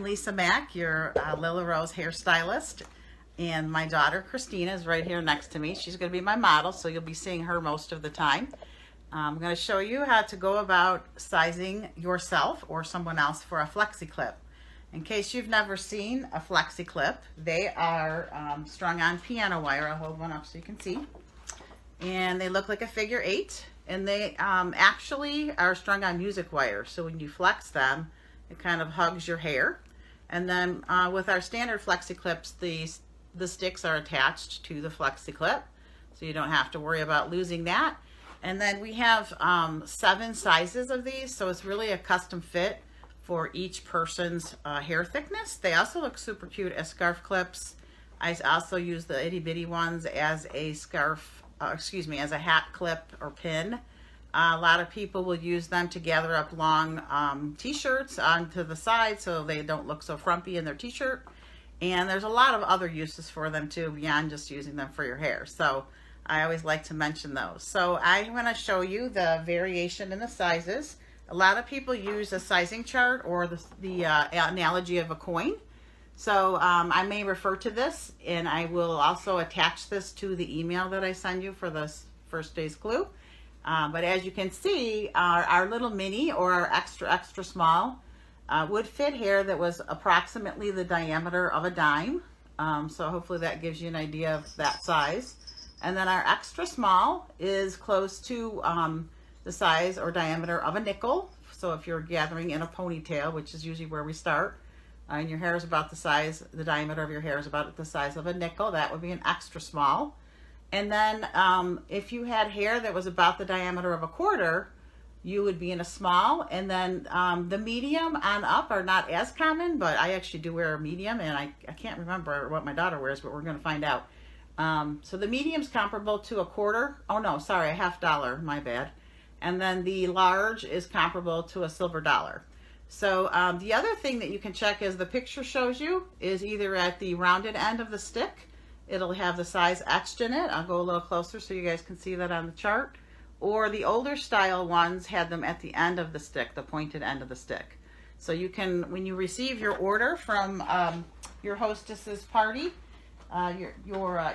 Lisa Mack, your Lila Rose hairstylist, and my daughter Christina is right here next to me. She's going to be my model, so you'll be seeing her most of the time. I'm going to show you how to go about sizing yourself or someone else for a Flexi clip. In case you've never seen a Flexi clip, they are strung on piano wire. I'll hold one up so you can see. And they look like a figure 8, and they actually are strung on music wire. So when you flex them, it kind of hugs your hair. And then with our standard Flexi clips, the sticks are attached to the Flexi clip, so you don't have to worry about losing that. And then we have 7 sizes of these, so it's really a custom fit for each person's hair thickness. They also look super cute as scarf clips. I also use the itty bitty ones as a scarf, as a hat clip or pin. A lot of people will use them to gather up long t-shirts onto the side so they don't look so frumpy in their t-shirt. And there's a lot of other uses for them too, beyond just using them for your hair. So I always like to mention those. So I'm going to show you the variation in the sizes. A lot of people use a sizing chart or the analogy of a coin. So I may refer to this, and I will also attach this to the email that I send you for this first day's clue. But as you can see, our little mini or our extra small would fit hair that was approximately the diameter of a dime. So hopefully that gives you an idea of that size. And then our extra small is close to the size or diameter of a nickel. So if you're gathering in a ponytail, which is usually where we start, and your hair is about the size, the diameter of your hair is about the size of a nickel, that would be an extra small. And then if you had hair that was about the diameter of a quarter, you would be in a small. And then the medium on up are not as common, but I actually do wear a medium, and I can't remember what my daughter wears, but we're going to find out. So the medium's comparable to a quarter. Oh no, sorry, a $50, my bad. And then the large is comparable to a silver dollar. So the other thing that you can check, as the picture shows you, is either at the rounded end of the stick, it'll have the size etched in it. I'll go a little closer so you guys can see that on the chart. Or the older style ones had them at the end of the stick, the pointed end of the stick. So you can, when you receive your order from your hostess's party, your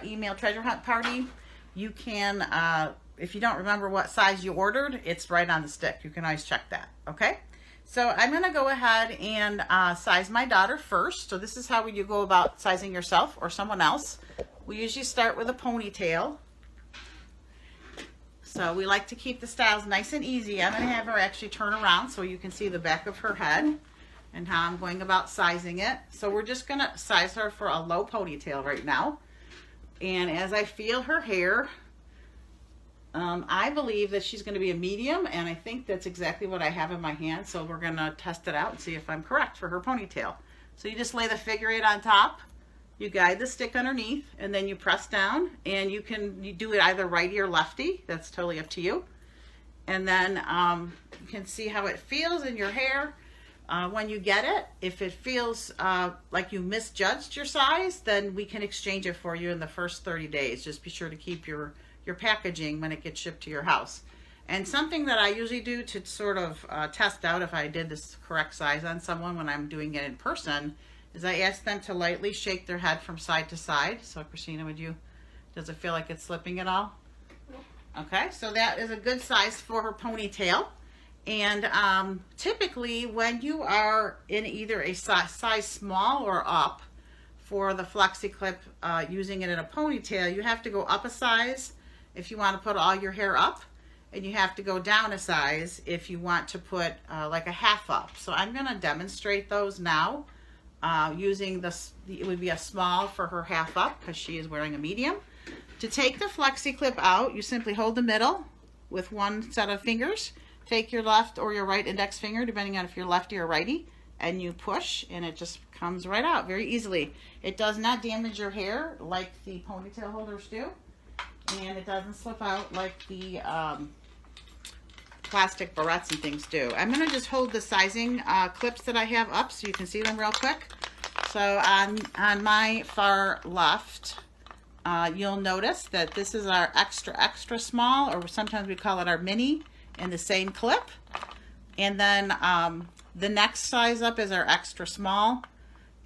email treasure hunt party, you can, if you don't remember what size you ordered, it's right on the stick. You can always check that, okay? So I'm going to go ahead and size my daughter first. So this is how you go about sizing yourself or someone else. We usually start with a ponytail. So we like to keep the styles nice and easy. I'm going to have her actually turn around so you can see the back of her head and how I'm going about sizing it. So we're just going to size her for a low ponytail right now. And as I feel her hair, I believe that she's going to be a medium, and I think that's exactly what I have in my hand. So we're going to test it out and see if I'm correct for her ponytail. So you just lay the figure 8 on top, you guide the stick underneath, and then you press down, and you do it either righty or lefty. That's totally up to you. And then you can see how it feels in your hair. When you get it, if it feels like you misjudged your size, then we can exchange it for you in the first 30 days. Just be sure to keep your packaging when it gets shipped to your house. And something that I usually do to sort of test out if I did this correct size on someone when I'm doing it in person is I ask them to lightly shake their head from side to side. So Christina, does it feel like it's slipping at all? Okay, so that is a good size for her ponytail. And typically when you are in either a size small or up for the Flexi clip, using it in a ponytail, you have to go up a size if you want to put all your hair up, and you have to go down a size if you want to put like a half up. So I'm going to demonstrate those now using this. It would be a small for her half up because she is wearing a medium. To take the Flexi clip out, you simply hold the middle with one set of fingers. Take your left or your right index finger, depending on if you're lefty or righty, and you push, and it just comes right out very easily. It does not damage your hair like the ponytail holders do, and it doesn't slip out like the plastic barrettes and things do. I'm going to just hold the sizing clips that I have up so you can see them real quick. So on my far left, you'll notice that this is our extra small, or sometimes we call it our mini, in the same clip. And then the next size up is our extra small.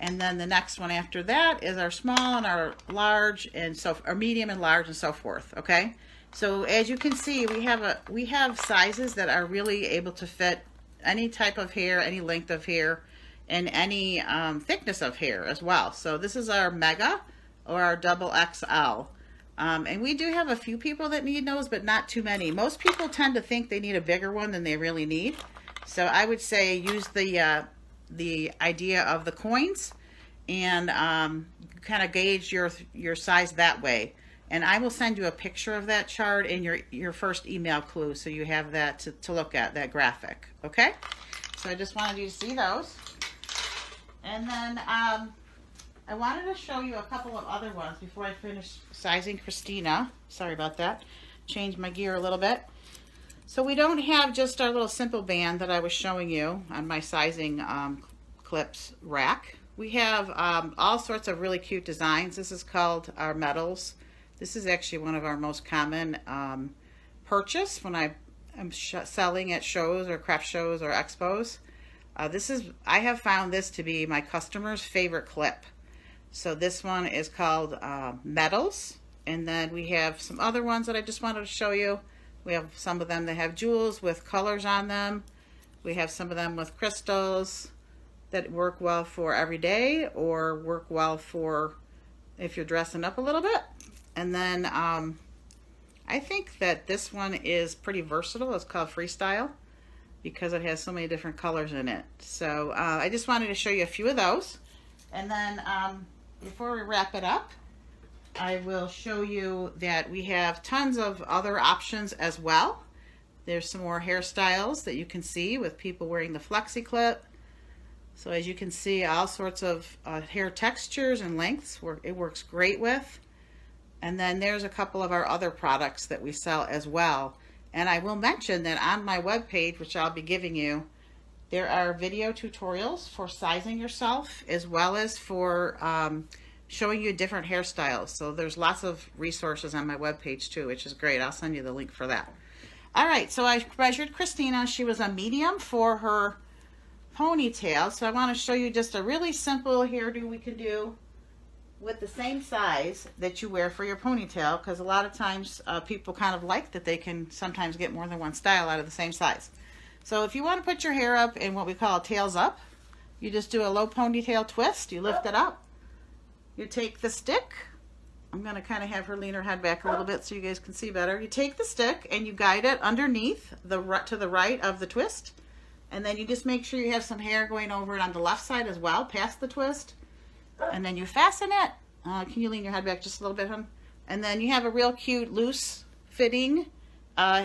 And then the next one after that is our small and our large, and so our medium and large and so forth. Okay, so as you can see, we have sizes that are really able to fit any type of hair, any length of hair, and any thickness of hair as well. So this is our mega or our double XL. And we do have a few people that need those, but not too many. Most people tend to think they need a bigger one than they really need. So I would say use the idea of the coins and kind of gauge your size that way. And I will send you a picture of that chart in your first email clue, so you have that to look at, that graphic. Okay? So I just wanted you to see those. And then I wanted to show you a couple of other ones before I finish sizing Christina. Sorry about that. Change my gear a little bit. So we don't have just our little simple band that I was showing you on my sizing clips rack. We have all sorts of really cute designs. This is called our medals. This is actually one of our most common purchase when I'm selling at shows or craft shows or expos. I have found this to be my customer's favorite clip. So this one is called medals. And then we have some other ones that I just wanted to show you. We have some of them that have jewels with colors on them. We have some of them with crystals that work well for every day or work well for if you're dressing up a little bit. And then I think that this one is pretty versatile. It's called Freestyle because it has so many different colors in it. So I just wanted to show you a few of those. And then before we wrap it up, I will show you that we have tons of other options as well. There's some more hairstyles that you can see with people wearing the Flexi clip. So as you can see, all sorts of hair textures and lengths it works great with. And then there's a couple of our other products that we sell as well. And I will mention that on my webpage, which I'll be giving you, there are video tutorials for sizing yourself as well as for showing you different hairstyles. So there's lots of resources on my webpage too, which is great. I'll send you the link for that. All right, so I measured Christina. She was a medium for her ponytail. So I want to show you just a really simple hairdo we can do with the same size that you wear for your ponytail, because a lot of times people kind of like that they can sometimes get more than one style out of the same size. So if you want to put your hair up in what we call tails up, you just do a low ponytail twist. You lift it up. You take the stick. I'm going to kind of have her lean her head back a little bit so you guys can see better. You take the stick and you guide it underneath to the right of the twist. And then you just make sure you have some hair going over it on the left side as well, past the twist. And then you fasten it. Can you lean your head back just a little bit, hon? And then you have a real cute, loose fitting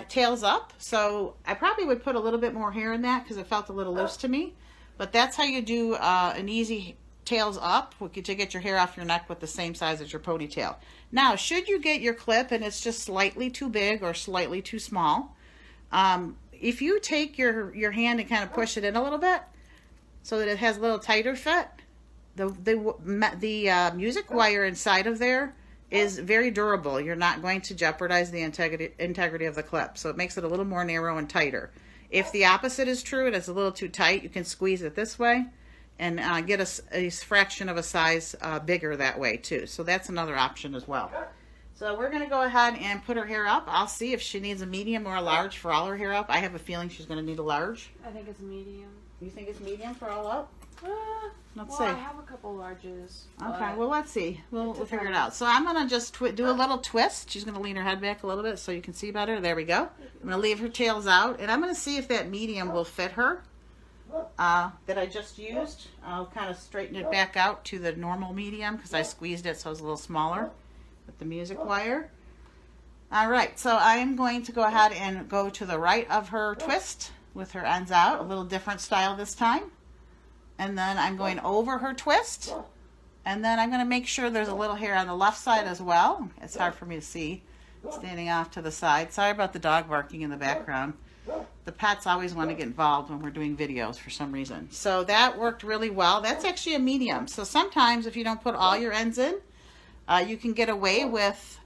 tails up. So I probably would put a little bit more hair in that because it felt a little loose to me. But that's how you do an easy tails up to get your hair off your neck with the same size as your ponytail. Now, should you get your clip and it's just slightly too big or slightly too small, if you take your hand and kind of push it in a little bit so that it has a little tighter fit, the music wire inside of there is very durable. You're not going to jeopardize the integrity of the clip. So it makes it a little more narrow and tighter. If the opposite is true and it's a little too tight, you can squeeze it this way and get a fraction of a size bigger that way too. So that's another option as well. So we're going to go ahead and put her hair up. I'll see if she needs a medium or a large for all her hair up. I have a feeling she's going to need a large. I think it's medium. You think it's medium for all up? Let's see. I have a couple larges. Okay, well, let's see. We'll figure it out. So I'm going to just do a little twist. She's going to lean her head back a little bit so you can see better. There we go. I'm going to leave her tails out, and I'm going to see if that medium will fit her that I just used. I'll kind of straighten it back out to the normal medium because I squeezed it so it's a little smaller with the music wire. All right, so I'm going to go ahead and go to the right of her twist with her ends out, a little different style this time. And then I'm going over her twist. And then I'm going to make sure there's a little hair on the left side as well. It's hard for me to see standing off to the side. Sorry about the dog barking in the background. The pets always want to get involved when we're doing videos for some reason. So that worked really well. That's actually a medium. So sometimes if you don't put all your ends in, you can get away with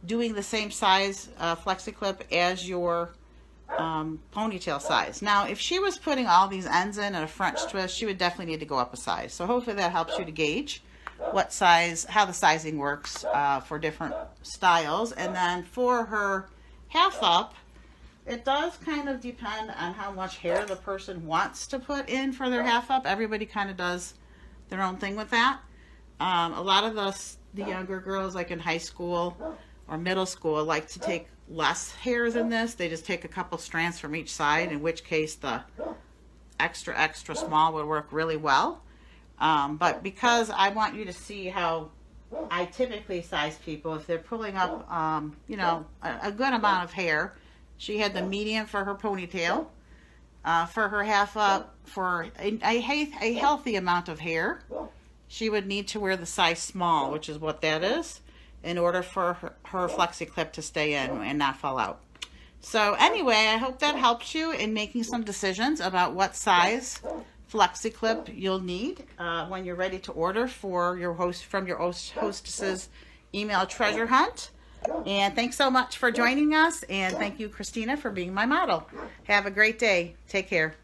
doing the same size flexi clip as your ponytail size. Now, if she was putting all these ends in a French twist, she would definitely need to go up a size. So hopefully that helps you to gauge what size, how the sizing works for different styles. And then for her half up, it does kind of depend on how much hair the person wants to put in for their half up. Everybody kind of does their own thing with that. A lot of the younger girls, like in high school or middle school, like to take less hair than this. They just take a couple strands from each side, in which case the extra small would work really well. But because I want you to see how I typically size people, if they're pulling up, you know, a good amount of hair. She had the medium for her ponytail. For her half up, for a healthy amount of hair, she would need to wear the size small, which is what that is, in order for her flexi clip to stay in and not fall out. So anyway, I hope that helps you in making some decisions about what size flexi clip you'll need when you're ready to order for your from your hostess's email treasure hunt. And thanks so much for joining us, and thank you, Christina, for being my model. Have a great day. Take care.